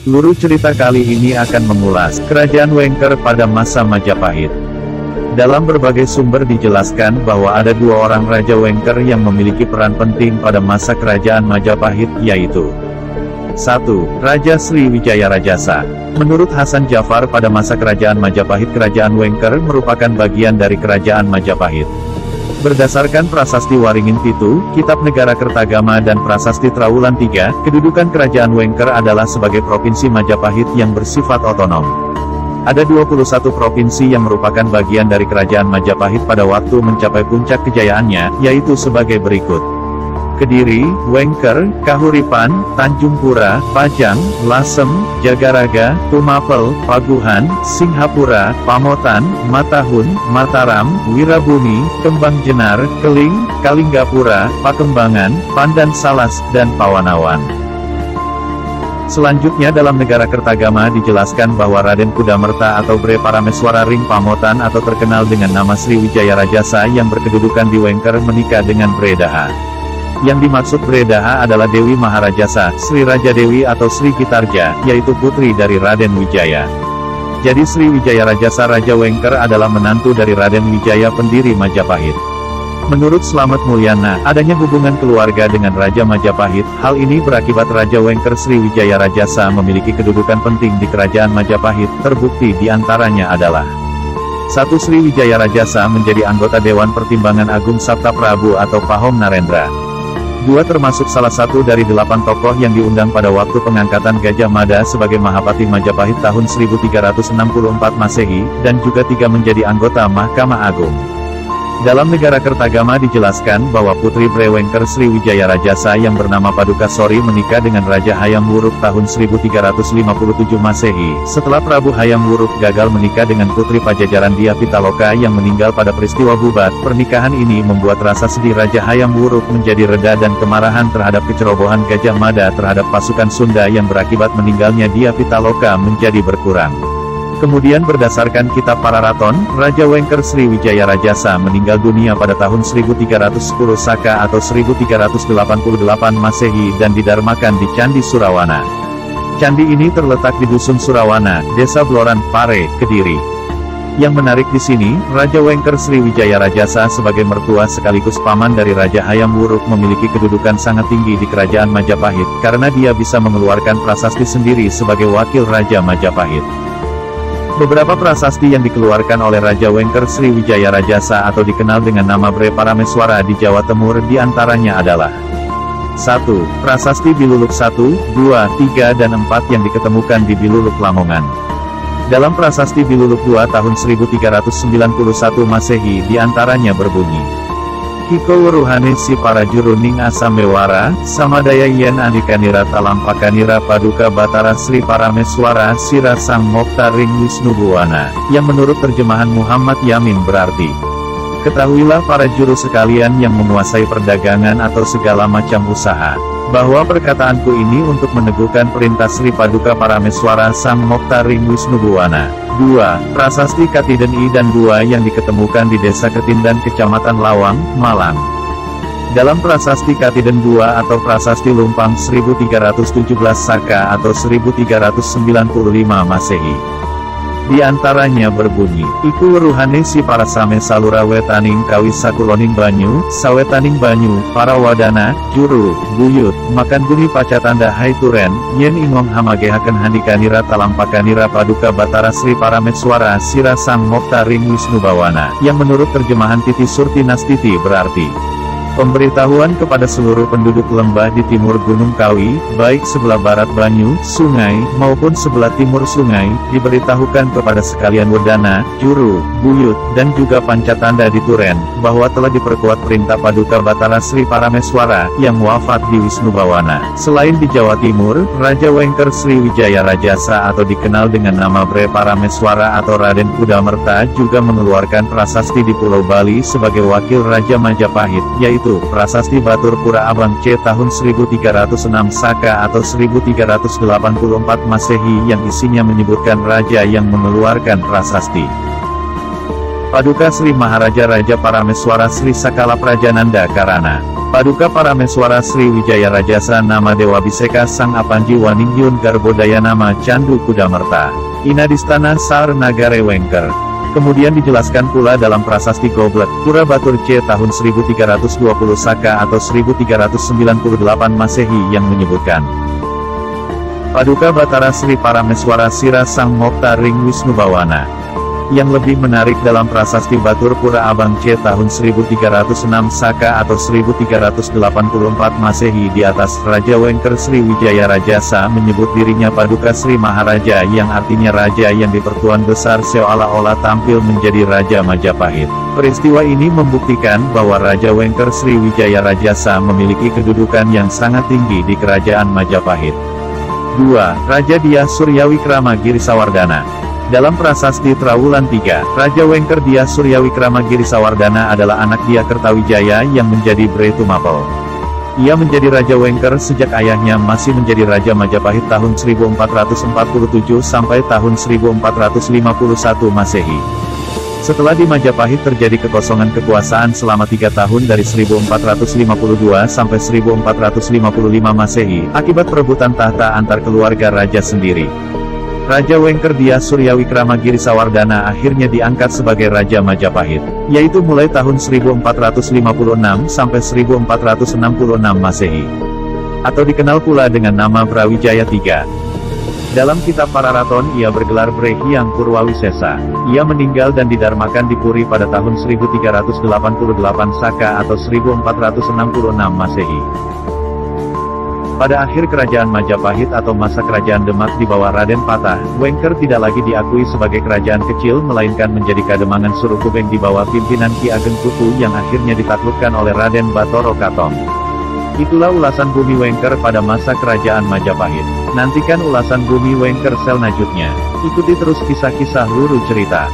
Luruh cerita kali ini akan mengulas Kerajaan Wengker pada masa Majapahit. Dalam berbagai sumber dijelaskan bahwa ada dua orang Raja Wengker yang memiliki peran penting pada masa Kerajaan Majapahit, yaitu 1. Raja Sriwijaya Rajasa. Menurut Hasan Jafar, pada masa Kerajaan Majapahit, Kerajaan Wengker merupakan bagian dari Kerajaan Majapahit. Berdasarkan Prasasti Waringin Pitu, Kitab Negara Kertagama dan Prasasti Trowulan III, kedudukan Kerajaan Wengker adalah sebagai Provinsi Majapahit yang bersifat otonom. Ada 21 provinsi yang merupakan bagian dari Kerajaan Majapahit pada waktu mencapai puncak kejayaannya, yaitu sebagai berikut: Kediri, Wengker, Kahuripan, Tanjung Pura, Pajang, Lasem, Jagaraga, Tumapel, Paguhan, Singhapura, Pamotan, Matahun, Mataram, Wirabumi, Kembang Jenar, Keling, Kalinggapura, Pakembangan, Pandan Salas, dan Pawanawan. Selanjutnya dalam Negara Kertagama dijelaskan bahwa Raden Kudamerta atau Bre Parameswara Ring Pamotan atau terkenal dengan nama Sriwijaya Rajasa yang berkedudukan di Wengker menikah dengan Bre Daha. Yang dimaksud Bre Daha adalah Dewi Maharajasa, Sri Raja Dewi atau Sri Kitarja, yaitu putri dari Raden Wijaya. Jadi Sriwijaya Rajasa Raja Wengker adalah menantu dari Raden Wijaya pendiri Majapahit. Menurut Slamet Mulyana, adanya hubungan keluarga dengan Raja Majapahit, hal ini berakibat Raja Wengker Sriwijaya Rajasa memiliki kedudukan penting di Kerajaan Majapahit, terbukti diantaranya adalah 1. Sriwijaya Rajasa menjadi anggota Dewan Pertimbangan Agung Sabta Prabu atau Pahom Narendra. 2. Termasuk salah satu dari 8 tokoh yang diundang pada waktu pengangkatan Gajah Mada sebagai Mahapati Majapahit tahun 1364 Masehi, dan juga 3. Menjadi anggota Mahkamah Agung. Dalam Negara Kertagama dijelaskan bahwa putri Bre Wengker Sriwijaya Rajasa yang bernama Paduka Sori menikah dengan Raja Hayam Wuruk tahun 1357 Masehi, setelah Prabu Hayam Wuruk gagal menikah dengan putri Pajajaran Dia Pitaloka yang meninggal pada peristiwa Bubat. Pernikahan ini membuat rasa sedih Raja Hayam Wuruk menjadi reda dan kemarahan terhadap kecerobohan Gajah Mada terhadap pasukan Sunda yang berakibat meninggalnya Dia Pitaloka menjadi berkurang. Kemudian berdasarkan Kitab Pararaton, Raja Wengker Sriwijaya Rajasa meninggal dunia pada tahun 1310 Saka atau 1388 Masehi dan didarmakan di Candi Surawana. Candi ini terletak di Dusun Surawana, Desa Bloran, Pare, Kediri. Yang menarik di sini, Raja Wengker Sriwijaya Rajasa sebagai mertua sekaligus paman dari Raja Hayam Wuruk memiliki kedudukan sangat tinggi di Kerajaan Majapahit, karena dia bisa mengeluarkan prasasti sendiri sebagai wakil Raja Majapahit. Beberapa prasasti yang dikeluarkan oleh Raja Wengker Sriwijaya Rajasa atau dikenal dengan nama Bre Parameswara di Jawa Timur diantaranya adalah 1. Prasasti Biluluk 1, 2, 3 dan 4 yang diketemukan di Biluluk Lamongan. Dalam Prasasti Biluluk 2 tahun 1391 Masehi diantaranya berbunyi: Hiko weruhane si para juruning asamewara, samadaya yen andikanira talampakanira paduka batara Sri Parameswara sira sang mokta ring Wisnu Buwana, yang menurut terjemahan Muhammad Yamin berarti, ketahuilah para juru sekalian yang menguasai perdagangan atau segala macam usaha, bahwa perkataanku ini untuk meneguhkan perintah Sri Paduka Parameswara Sang Mokta Ring Wisnu Buwana. 2. Prasasti Katiden I dan 2 yang diketemukan di Desa Ketindan Kecamatan Lawang, Malang. Dalam Prasasti Katiden 2 atau Prasasti Lumpang 1317 Saka atau 1395 Masehi. Di antaranya berbunyi, Iku weruhane si para same salura wetaning kawis sakuloning banyu, sawetaning banyu, para wadana, juru, buyut, makan guni pacatanda hai turen, yen ingong hamagehaken handikanira talampakanira paduka batara Sri Parameswara sira sang mokta ring Wisnu Bawana, yang menurut terjemahan Titi Surti Nastiti berarti, pemberitahuan kepada seluruh penduduk lembah di timur Gunung Kawi, baik sebelah barat Banyu, sungai, maupun sebelah timur sungai, diberitahukan kepada sekalian wedana, juru, buyut, dan juga pancatanda di Turen, bahwa telah diperkuat perintah Paduka Batara Sri Parameswara, yang wafat di Wisnu Bawana. Selain di Jawa Timur, Raja Wengker Sriwijaya Rajasa atau dikenal dengan nama Bre Parameswara atau Raden Kudamerta juga mengeluarkan prasasti di Pulau Bali sebagai wakil Raja Majapahit, yaitu Prasasti Batur Pura Abang C tahun 1306 Saka atau 1384 Masehi yang isinya menyebutkan raja yang mengeluarkan prasasti. Paduka Sri Maharaja Raja Parameswara Sri Sakala Prajananda Karana. Paduka Parameswara Sri Wijaya Rajasa Nama Dewa Biseka Sang Apanji Waningyun Garbodaya Nama Candu Kudamerta. Inadistana Sar Nagare Wengker. Kemudian dijelaskan pula dalam prasasti Goblet, Pura Batur C tahun 1320 Saka atau 1398 Masehi yang menyebutkan Paduka Batara Sri Parameswara Sira Sang Mokta Ring Wisnu Bawana. Yang lebih menarik dalam prasasti Batur Pura Abang C tahun 1306 Saka atau 1384 Masehi di atas Raja Wengker Sri Wijaya Rajasa menyebut dirinya Paduka Sri Maharaja yang artinya Raja yang dipertuan besar seolah-olah tampil menjadi Raja Majapahit. Peristiwa ini membuktikan bahwa Raja Wengker Sri Wijaya Rajasa memiliki kedudukan yang sangat tinggi di Kerajaan Majapahit. 2. Raja Dyah Suryawikrama Girisawardana. Dalam prasasti Trowulan 3, Raja Wengker Dyah Suryawikrama Girisawardana adalah anak Dyah Kertawijaya yang menjadi Bre Tumapel. Ia menjadi Raja Wengker sejak ayahnya masih menjadi Raja Majapahit tahun 1447 sampai tahun 1451 Masehi. Setelah di Majapahit terjadi kekosongan kekuasaan selama 3 tahun dari 1452 sampai 1455 Masehi, akibat perebutan tahta antar keluarga raja sendiri. Raja Wengker Dyah Suryawikrama Girisawardana akhirnya diangkat sebagai Raja Majapahit, yaitu mulai tahun 1456 sampai 1466 Masehi. Atau dikenal pula dengan nama Brawijaya III. Dalam kitab Pararaton ia bergelar Bre Hyang Purwawisesa. Ia meninggal dan didarmakan di Puri pada tahun 1388 Saka atau 1466 Masehi. Pada akhir kerajaan Majapahit atau masa kerajaan Demak di bawah Raden Patah, Wengker tidak lagi diakui sebagai kerajaan kecil melainkan menjadi Kademangan Surukubeng di bawah pimpinan Ki Ageng Kutu yang akhirnya ditaklukkan oleh Raden Batara Katong. Itulah ulasan bumi Wengker pada masa kerajaan Majapahit. Nantikan ulasan bumi Wengker selanjutnya. Ikuti terus kisah-kisah Luru Cerita.